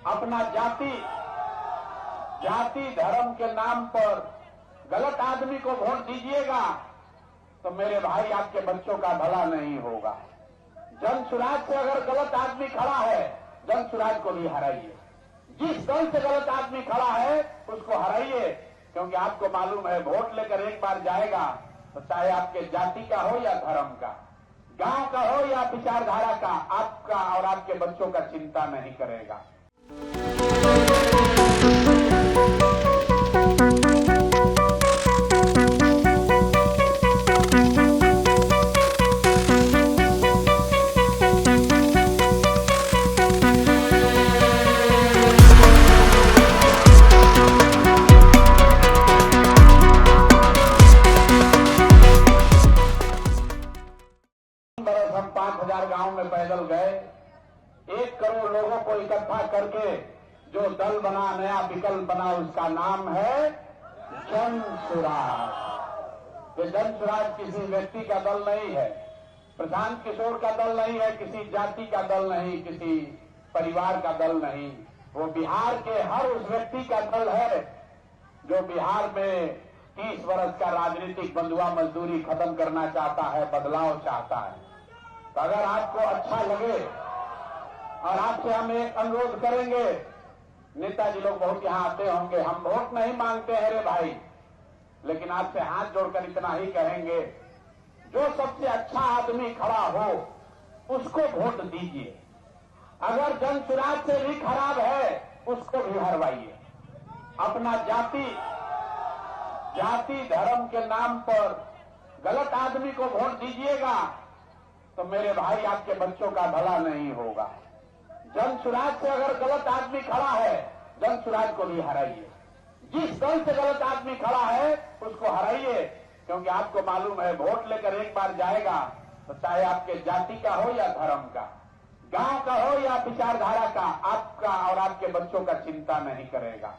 अपना जाति धर्म के नाम पर गलत आदमी को वोट दीजिएगा तो मेरे भाई आपके बच्चों का भला नहीं होगा। जन सुराज से अगर गलत आदमी खड़ा है, जन सुराज को भी हराइए। जिस दल से गलत आदमी खड़ा है उसको हराइए, क्योंकि आपको मालूम है वोट लेकर एक बार जाएगा तो चाहे आपके जाति का हो या धर्म का, गांव का हो या विचारधारा का, आपका और आपके बच्चों का चिंता नहीं करेगा। हम 5,000 गांव में पैदल गए, 1 करोड़ लोगों को इकट्ठा करके जो दल बना, नया विकल्प बना, उसका नाम है जन सुराज। ये जन सुराज किसी व्यक्ति का दल नहीं है, प्रशांत किशोर का दल नहीं है, किसी जाति का दल नहीं, किसी परिवार का दल नहीं। वो बिहार के हर उस व्यक्ति का दल है जो बिहार में 30 वर्ष का राजनीतिक बंधुआ मजदूरी खत्म करना चाहता है, बदलाव चाहता है। तो अगर आपको अच्छा लगे और आपसे हम एक अनुरोध करेंगे, नेताजी लोग बहुत यहां आते होंगे, हम वोट नहीं मांगते हैं रे भाई, लेकिन आपसे हाथ जोड़कर इतना ही कहेंगे, जो सबसे अच्छा आदमी खड़ा हो उसको वोट दीजिए। अगर जन सुराज से भी खराब है उसको भी हरवाइए। अपना जाति धर्म के नाम पर गलत आदमी को वोट दीजिएगा तो मेरे भाई आपके बच्चों का भला नहीं होगा। जन सुराज से अगर गलत आदमी खड़ा है, जन सुराज को भी हराइए। जिस दल से गलत आदमी खड़ा है उसको हराइए, क्योंकि आपको मालूम है वोट लेकर एक बार जाएगा तो चाहे आपके जाति का हो या धर्म का, गांव का हो या विचारधारा का, आपका और आपके बच्चों का चिंता नहीं करेगा।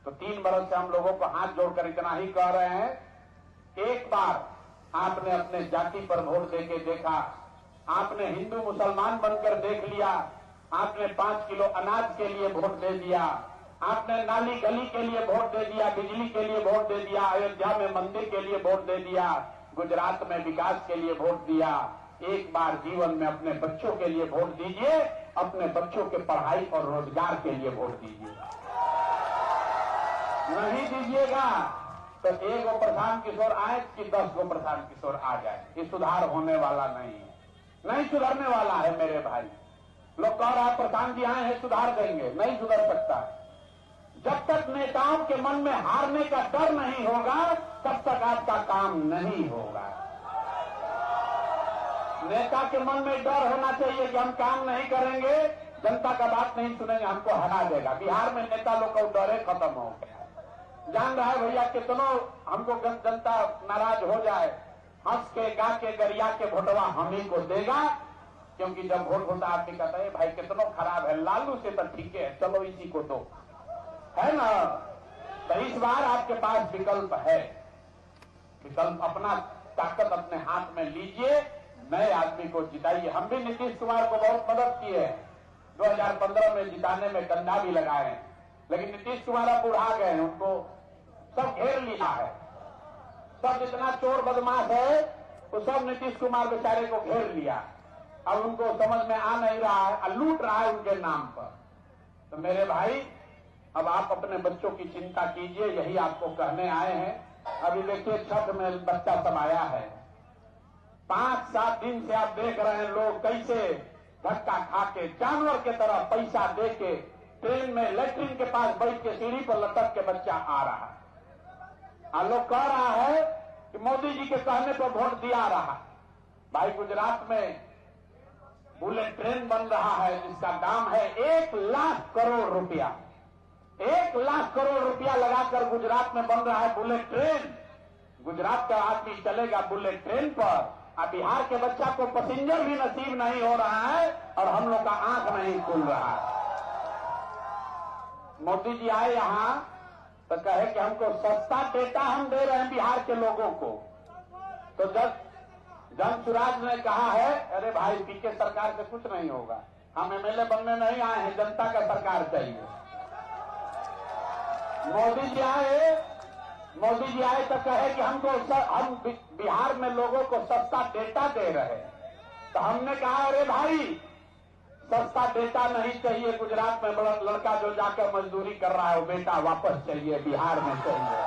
तो 3 बरस से हम लोगों को हाथ जोड़कर इतना ही कह रहे हैं, एक बार आपने अपने जाति पर वोट देके देखा, आपने हिंदू मुसलमान बनकर देख लिया, आपने 5 किलो अनाज के लिए वोट दे दिया, आपने नाली गली के लिए वोट दे दिया, बिजली के लिए वोट दे दिया, अयोध्या में मंदिर के लिए वोट दे दिया, गुजरात में विकास के लिए वोट दिया। एक बार जीवन में अपने बच्चों के लिए वोट दीजिए, अपने बच्चों के पढ़ाई और रोजगार के लिए वोट दीजिए। नहीं दीजिएगा तो 1 गो प्रशांत किशोर आए कि 10 गो प्रशांत किशोर आ जाए, ये सुधार होने वाला नहीं है, नहीं सुधरने वाला है मेरे भाई। लोग कह रहा है प्रशांत जी आए हैं सुधार देंगे, नहीं सुधर सकता। जब तक नेताओं के मन में हारने का डर नहीं होगा तब तक आपका काम नहीं होगा। नेता के मन में डर होना चाहिए कि हम काम नहीं करेंगे, जनता का बात नहीं सुनेंगे, हमको हरा देगा। बिहार में नेता लोग का डर खत्म हो गया। जान रहा है भैया, कितनों हमको जनता नाराज हो जाए, हंस के गा के गरिया के वोटवा हम ही को देगा, क्योंकि जब वोट होता है आपके कहता है भाई कितनों खराब है, लालू से तो ठीक है, चलो इसी को दो, है ना। तो इस बार आपके पास विकल्प है, विकल्प अपना ताकत अपने हाथ में लीजिए, नए आदमी को जिताइए। हम भी नीतीश कुमार को बहुत मदद की है, 2015 में जिताने में कंधा भी लगाए हैं, लेकिन नीतीश कुमार अब बुढ़ा गए हैं, उनको सब घेर लिया है। सब जितना चोर बदमाश है वो सब नीतीश कुमार बेचारे को घेर लिया। अब उनको समझ में आ नहीं रहा है, लूट रहा है उनके नाम पर। तो मेरे भाई, अब आप अपने बच्चों की चिंता कीजिए, यही आपको कहने आए हैं। अभी देखिए छठ में बच्चा सब आया है, 5-7 दिन से आप देख रहे हैं लोग कैसे धक्का खा के जानवर के तरह पैसा दे के ट्रेन में लेटरिन के पास बैठ के सीढ़ी पर लटक के बच्चा आ रहा है। लोग कह रहा है कि मोदी जी के कहने पर वोट दिया रहा। भाई गुजरात में बुलेट ट्रेन बन रहा है जिसका दाम है 1 लाख करोड़ रुपया। 1 लाख करोड़ रुपया लगाकर गुजरात में बन रहा है बुलेट ट्रेन। गुजरात का आदमी चलेगा बुलेट ट्रेन पर, और बिहार के बच्चा को पैसेंजर भी नसीब नहीं हो रहा है और हम लोग का आंख नहीं खुल रहा है। मोदी जी आए यहां तो कहे कि हमको सस्ता डेटा हम दे रहे हैं बिहार के लोगों को। तो जब जन सुराज ने कहा है, अरे भाई पीके सरकार से कुछ नहीं होगा, हम एमएलए बनने नहीं आए हैं, जनता का सरकार चाहिए। मोदी जी आए तो कहे कि हम बिहार में लोगों को सस्ता डेटा दे रहे हैं। तो हमने कहा अरे भाई सस्ता डेटा नहीं चाहिए, गुजरात में बड़ा लड़का जो जाकर मजदूरी कर रहा है वो बेटा वापस चाहिए, बिहार में चाहिए।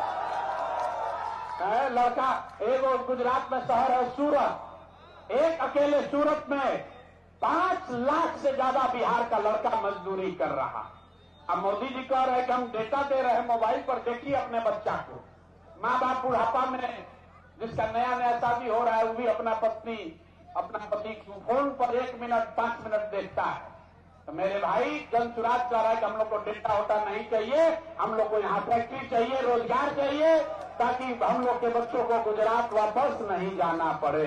लड़का एगो गुजरात में शहर है सूरत, एक अकेले सूरत में 5 लाख से ज्यादा बिहार का लड़का मजदूरी कर रहा। अब मोदी जी कह रहे हैं कि हम डेटा दे रहे हैं, मोबाइल पर देखिए अपने बच्चा को। माँ बाप बुढ़ापा में जिसका नया शादी हो रहा है वो भी अपना पति फोन पर 1 मिनट 5 मिनट देखता है। तो मेरे भाई जन सुराज कह रहा है कि हम लोग को डेटा होता नहीं चाहिए, हम लोग को यहाँ फैक्ट्री चाहिए, रोजगार चाहिए, ताकि हम लोग के बच्चों को गुजरात वापस नहीं जाना पड़े।